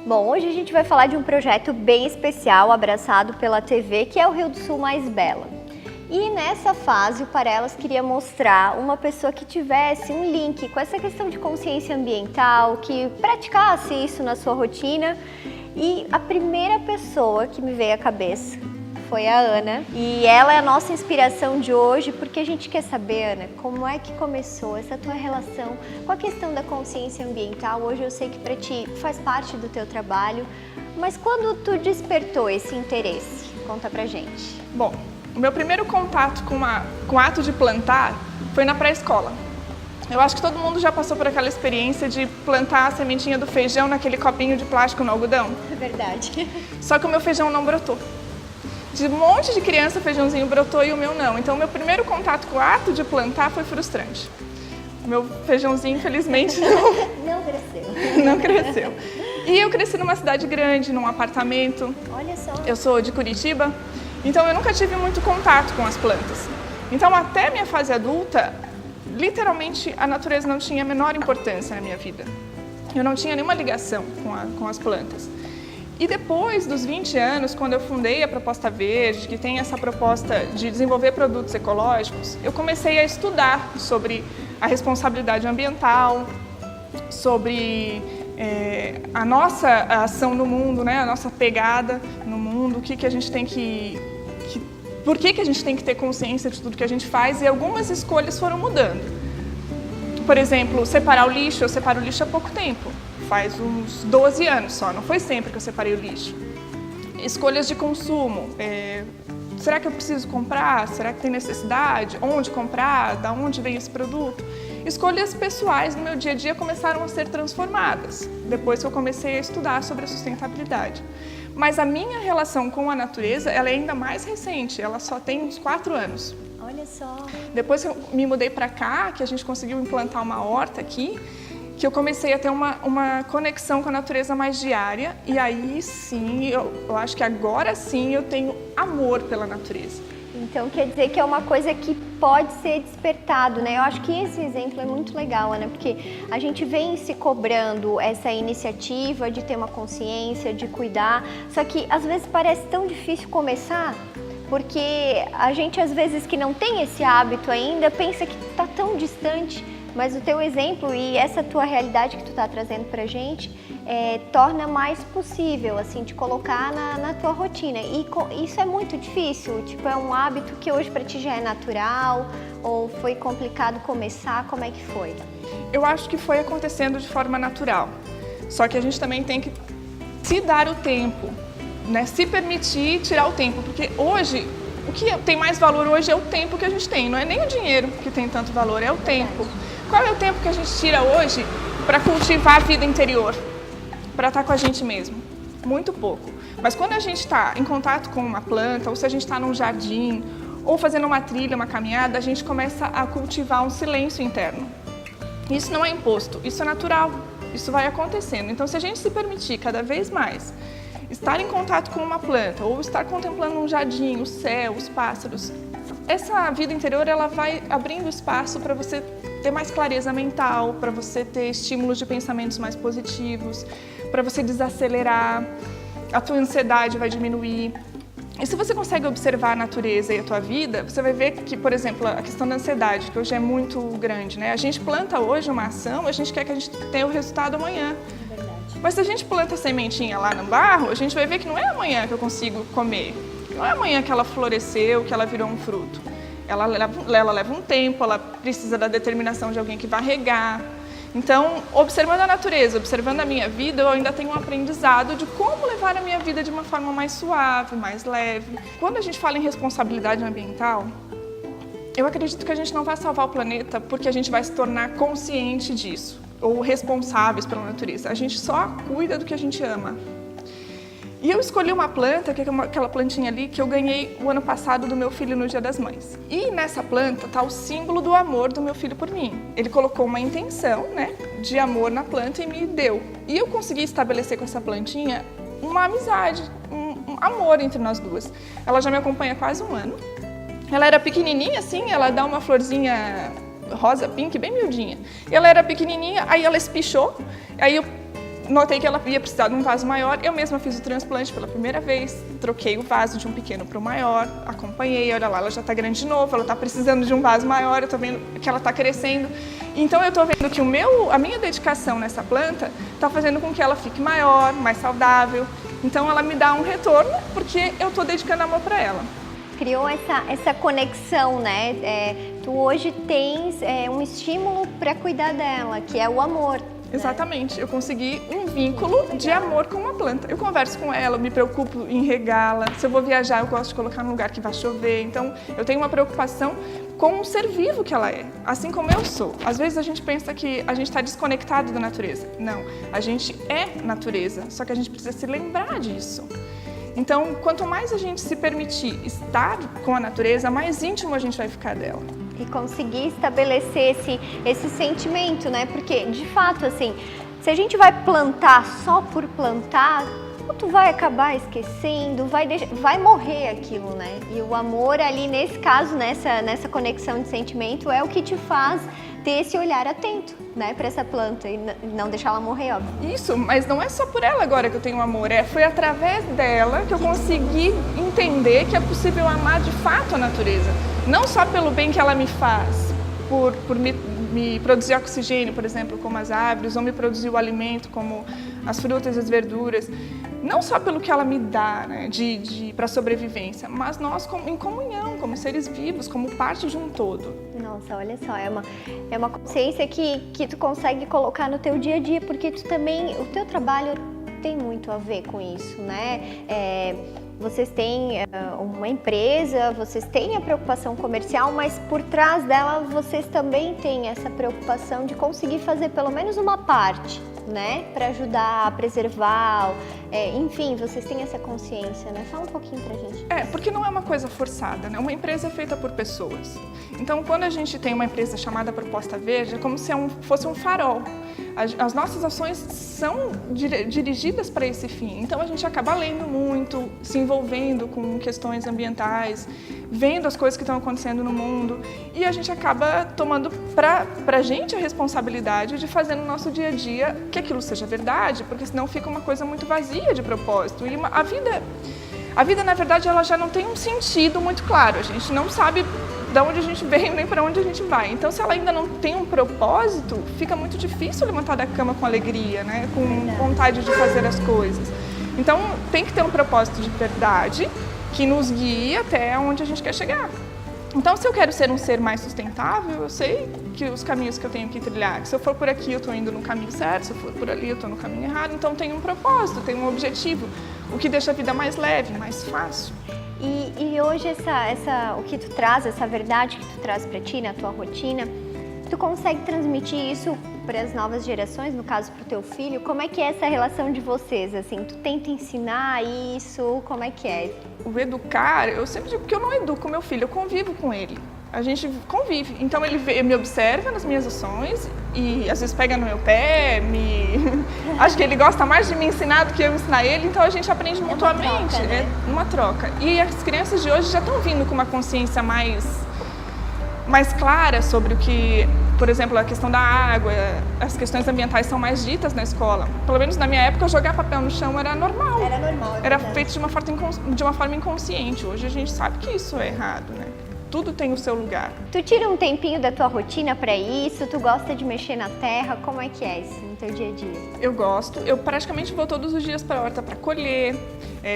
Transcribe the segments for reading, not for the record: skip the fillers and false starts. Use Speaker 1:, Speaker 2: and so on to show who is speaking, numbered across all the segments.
Speaker 1: Bom, hoje a gente vai falar de um projeto bem especial, abraçado pela TV, que é o Rio do Sul Mais Bela. E nessa fase, o Parelas queria mostrar uma pessoa que tivesse um link com essa questão de consciência ambiental, que praticasse isso na sua rotina. E a primeira pessoa que me veio à cabeça foi a Ana. E ela é a nossa inspiração de hoje, porque a gente quer saber, Ana, como é que começou essa tua relação com a questão da consciência ambiental. Hoje eu sei que para ti faz parte do teu trabalho, mas quando tu despertou esse interesse? Conta pra gente.
Speaker 2: Bom, o meu primeiro contato com o ato de plantar foi na pré-escola. Eu acho que todo mundo já passou por aquela experiência de plantar a sementinha do feijão naquele copinho de plástico no algodão.
Speaker 1: É verdade.
Speaker 2: Só que o meu feijão não brotou. De um monte de criança, o feijãozinho brotou e o meu não. Então, o meu primeiro contato com o ato de plantar foi frustrante. O meu feijãozinho, infelizmente,
Speaker 1: Não cresceu.
Speaker 2: não cresceu. E eu cresci numa cidade grande, num apartamento.
Speaker 1: Olha só.
Speaker 2: Eu sou de Curitiba, então eu nunca tive muito contato com as plantas. Então, até minha fase adulta, literalmente, a natureza não tinha a menor importância na minha vida. Eu não tinha nenhuma ligação com as plantas. E depois dos 20 anos, quando eu fundei a Proposta Verde, que tem essa proposta de desenvolver produtos ecológicos, eu comecei a estudar sobre a responsabilidade ambiental, sobre a nossa ação no mundo, né? A nossa pegada no mundo, o que a gente tem por que a gente tem que ter consciência de tudo que a gente faz, e algumas escolhas foram mudando. Por exemplo, separar o lixo, eu separo o lixo há pouco tempo. Faz uns 12 anos só, não foi sempre que eu separei o lixo. Escolhas de consumo. Será que eu preciso comprar? Será que tem necessidade? Onde comprar? Da onde vem esse produto? Escolhas pessoais no meu dia a dia começaram a ser transformadas, depois que eu comecei a estudar sobre a sustentabilidade. Mas a minha relação com a natureza, ela é ainda mais recente, ela só tem uns 4 anos.
Speaker 1: Olha só.
Speaker 2: Depois que eu me mudei para cá, que a gente conseguiu implantar uma horta aqui, que eu comecei a ter uma conexão com a natureza mais diária, e aí sim, eu acho que agora sim eu tenho amor pela natureza.
Speaker 1: Então quer dizer que é uma coisa que pode ser despertado, né? Eu acho que esse exemplo é muito legal, Ana, porque a gente vem se cobrando essa iniciativa de ter uma consciência, de cuidar, só que às vezes parece tão difícil começar, porque a gente às vezes que não tem esse hábito ainda, pensa que está tão distante. Mas o teu exemplo e essa tua realidade que tu está trazendo pra gente torna mais possível, assim, de colocar na tua rotina. E isso é muito difícil? Tipo, é um hábito que hoje pra ti já é natural? Ou foi complicado começar? Como é que foi?
Speaker 2: Eu acho que foi acontecendo de forma natural. Só que a gente também tem que se dar o tempo, né? Se permitir tirar o tempo. Porque hoje, o que tem mais valor hoje é o tempo que a gente tem. Não é nem o dinheiro que tem tanto valor, é o tempo. Qual é o tempo que a gente tira hoje para cultivar a vida interior? Para estar com a gente mesmo? Muito pouco. Mas quando a gente está em contato com uma planta, ou se a gente está num jardim, ou fazendo uma trilha, uma caminhada, a gente começa a cultivar um silêncio interno. Isso não é imposto, isso é natural, isso vai acontecendo. Então, se a gente se permitir cada vez mais estar em contato com uma planta, ou estar contemplando um jardim, o céu, os pássaros, essa vida interior ela vai abrindo espaço para você ter mais clareza mental, para você ter estímulos de pensamentos mais positivos, para você desacelerar, a tua ansiedade vai diminuir. E se você consegue observar a natureza e a tua vida, você vai ver que, por exemplo, a questão da ansiedade, que hoje é muito grande, né? A gente planta hoje uma ação, a gente quer que a gente tenha o resultado amanhã. Mas se a gente planta a sementinha lá no barro, a gente vai ver que não é amanhã que eu consigo comer. Não é amanhã que ela floresceu, que ela virou um fruto. Ela leva um tempo, ela precisa da determinação de alguém que vai regar. Então, observando a natureza, observando a minha vida, eu ainda tenho um aprendizado de como levar a minha vida de uma forma mais suave, mais leve. Quando a gente fala em responsabilidade ambiental, eu acredito que a gente não vai salvar o planeta porque a gente vai se tornar consciente disso, ou responsáveis pela natureza. A gente só cuida do que a gente ama. E eu escolhi uma planta, que é aquela plantinha ali, que eu ganhei o ano passado do meu filho no Dia das Mães. E nessa planta está o símbolo do amor do meu filho por mim. Ele colocou uma intenção, né, de amor na planta e me deu. E eu consegui estabelecer com essa plantinha uma amizade, um amor entre nós duas. Ela já me acompanha há quase um ano. Ela era pequenininha assim, ela dá uma florzinha rosa, pink, bem miudinha. Ela era pequenininha, aí ela espichou, aí eu notei que ela ia precisar de um vaso maior, eu mesma fiz o transplante pela primeira vez, troquei o vaso de um pequeno para o maior, acompanhei, olha lá, ela já está grande de novo, ela está precisando de um vaso maior, eu estou vendo que ela está crescendo. Então eu estou vendo que a minha dedicação nessa planta está fazendo com que ela fique maior, mais saudável. Então ela me dá um retorno porque eu estou dedicando amor para ela.
Speaker 1: Criou essa conexão, né? Tu hoje tens um estímulo para cuidar dela, que é o amor.
Speaker 2: Exatamente, eu consegui um vínculo de amor com uma planta. Eu converso com ela, eu me preocupo em regá-la. Se eu vou viajar, eu gosto de colocar num lugar que vai chover. Então, eu tenho uma preocupação com o ser vivo que ela é, assim como eu sou. Às vezes a gente pensa que a gente está desconectado da natureza. Não, a gente é natureza, só que a gente precisa se lembrar disso. Então, quanto mais a gente se permitir estar com a natureza, mais íntimo a gente vai ficar dela.
Speaker 1: E conseguir estabelecer esse sentimento, né? Porque, de fato, assim, se a gente vai plantar só por plantar, tu vai acabar esquecendo, vai morrer aquilo, né? E o amor ali, nesse caso, nessa conexão de sentimento, é o que te faz ter esse olhar atento, né, para essa planta e não deixar ela morrer, óbvio.
Speaker 2: Isso, mas não é só por ela agora que eu tenho amor, foi através dela que eu consegui entender que é possível amar de fato a natureza. Não só pelo bem que ela me faz, por me produzir oxigênio, por exemplo, como as árvores, ou me produzir o alimento, como as frutas e as verduras. Não só pelo que ela me dá, né, para a sobrevivência, mas nós em comunhão, como seres vivos, como parte de um todo.
Speaker 1: Nossa, olha só, é uma consciência que tu consegue colocar no teu dia a dia, porque tu também, o teu trabalho tem muito a ver com isso, né? Vocês têm uma empresa, vocês têm a preocupação comercial, mas por trás dela vocês também têm essa preocupação de conseguir fazer pelo menos uma parte, né? Para ajudar a preservar, enfim, vocês têm essa consciência, né? Fala um pouquinho pra gente.
Speaker 2: Porque não é uma coisa forçada, né? Uma empresa é feita por pessoas. Então, quando a gente tem uma empresa chamada Proposta Verde, é como se fosse um farol. As nossas ações são dirigidas para esse fim. Então, a gente acaba lendo muito, se envolvendo com questões ambientais, vendo as coisas que estão acontecendo no mundo, e a gente acaba tomando para a gente a responsabilidade de fazer no nosso dia a dia que aquilo seja verdade, porque senão fica uma coisa muito vazia de propósito. E a vida, na verdade, ela já não tem um sentido muito claro. A gente não sabe de onde a gente veio nem para onde a gente vai. Então, se ela ainda não tem um propósito, fica muito difícil levantar da cama com alegria, né? Com vontade de fazer as coisas. Então, tem que ter um propósito de verdade que nos guie até onde a gente quer chegar. Então, se eu quero ser um ser mais sustentável, eu sei que os caminhos que eu tenho que trilhar, que se eu for por aqui, eu estou indo no caminho certo, se eu for por ali, eu estou no caminho errado. Então, tem um propósito, tem um objetivo, o que deixa a vida mais leve, mais fácil.
Speaker 1: E hoje o que tu traz, essa verdade que tu traz para ti na tua rotina, tu consegue transmitir isso para as novas gerações, no caso para o teu filho? Como é que é essa relação de vocês? Assim, tu tenta ensinar isso? Como é que é?
Speaker 2: O educar, eu sempre digo que eu não educo meu filho, eu convivo com ele. A gente convive. Então ele me observa nas minhas ações e às vezes pega no meu pé, acho que ele gosta mais de me ensinar do que eu ensinar ele, então a gente aprende mutuamente,
Speaker 1: troca, né?
Speaker 2: É uma troca. E as crianças de hoje já estão vindo com uma consciência mais clara sobre o que, por exemplo, a questão da água, as questões ambientais são mais ditas na escola. Pelo menos na minha época, jogar papel no chão era normal.
Speaker 1: Era normal.
Speaker 2: Era feito de uma forma inconsciente. Hoje a gente sabe que isso é errado, né? Tudo tem o seu lugar.
Speaker 1: Tu tira um tempinho da tua rotina para isso? Tu gosta de mexer na terra? Como é que é isso no teu dia a dia?
Speaker 2: Eu gosto. Eu praticamente vou todos os dias para a horta para colher.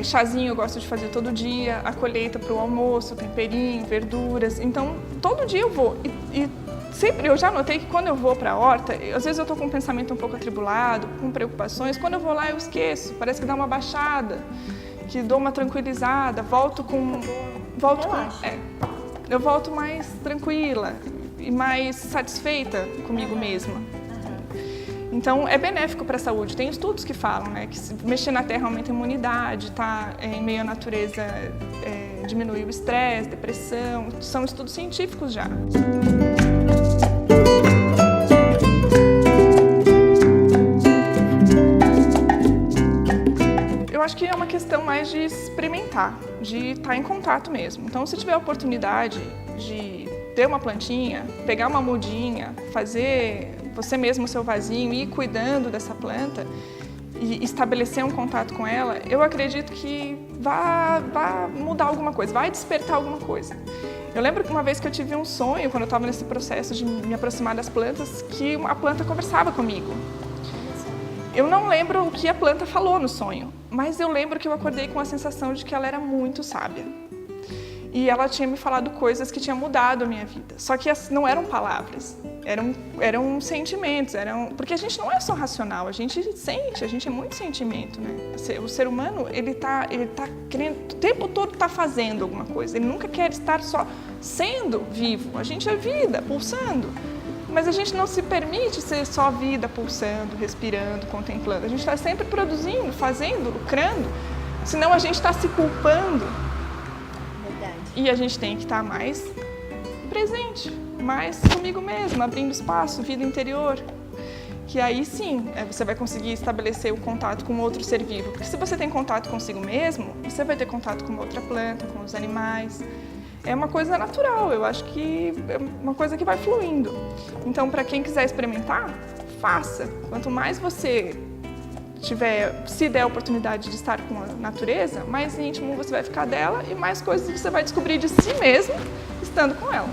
Speaker 2: Chazinho eu gosto de fazer todo dia. A colheita para o almoço, temperinho, verduras. Então, todo dia eu vou. E sempre eu já notei que quando eu vou para a horta, às vezes eu estou com um pensamento um pouco atribulado, com preocupações. Quando eu vou lá eu esqueço. Parece que dá uma baixada, que dou uma tranquilizada. Eu volto mais tranquila e mais satisfeita comigo mesma. Então, é benéfico para a saúde. Tem estudos que falam, né, que mexer na terra aumenta a imunidade, estar em meio à natureza diminui o estresse, depressão. São estudos científicos já. Eu acho que é uma questão mais de experimentar, de estar em contato mesmo. Então, se tiver a oportunidade de ter uma plantinha, pegar uma mudinha, fazer você mesmo o seu vasinho e ir cuidando dessa planta, e estabelecer um contato com ela, eu acredito que vai mudar alguma coisa, vai despertar alguma coisa. Eu lembro que uma vez que eu tive um sonho, quando eu estava nesse processo de me aproximar das plantas, que a planta conversava comigo. Eu não lembro o que a planta falou no sonho, mas eu lembro que eu acordei com a sensação de que ela era muito sábia. E ela tinha me falado coisas que tinham mudado a minha vida. Só que não eram palavras, eram sentimentos. Porque a gente não é só racional, a gente sente, a gente é muito sentimento, né? O ser humano, ele tá querendo, o tempo todo tá fazendo alguma coisa. Ele nunca quer estar só sendo vivo. A gente é vida, pulsando. Mas a gente não se permite ser só vida, pulsando, respirando, contemplando. A gente está sempre produzindo, fazendo, lucrando. Senão a gente está se culpando. E a gente tem que estar mais presente, mais comigo mesmo, abrindo espaço, vida interior. Que aí sim, você vai conseguir estabelecer o contato com outro ser vivo. Porque se você tem contato consigo mesmo, você vai ter contato com outra planta, com os animais. É uma coisa natural, eu acho que é uma coisa que vai fluindo. Então, para quem quiser experimentar, faça. Quanto mais você se der a oportunidade de estar com a natureza, mais íntimo você vai ficar dela e mais coisas você vai descobrir de si mesmo estando com ela.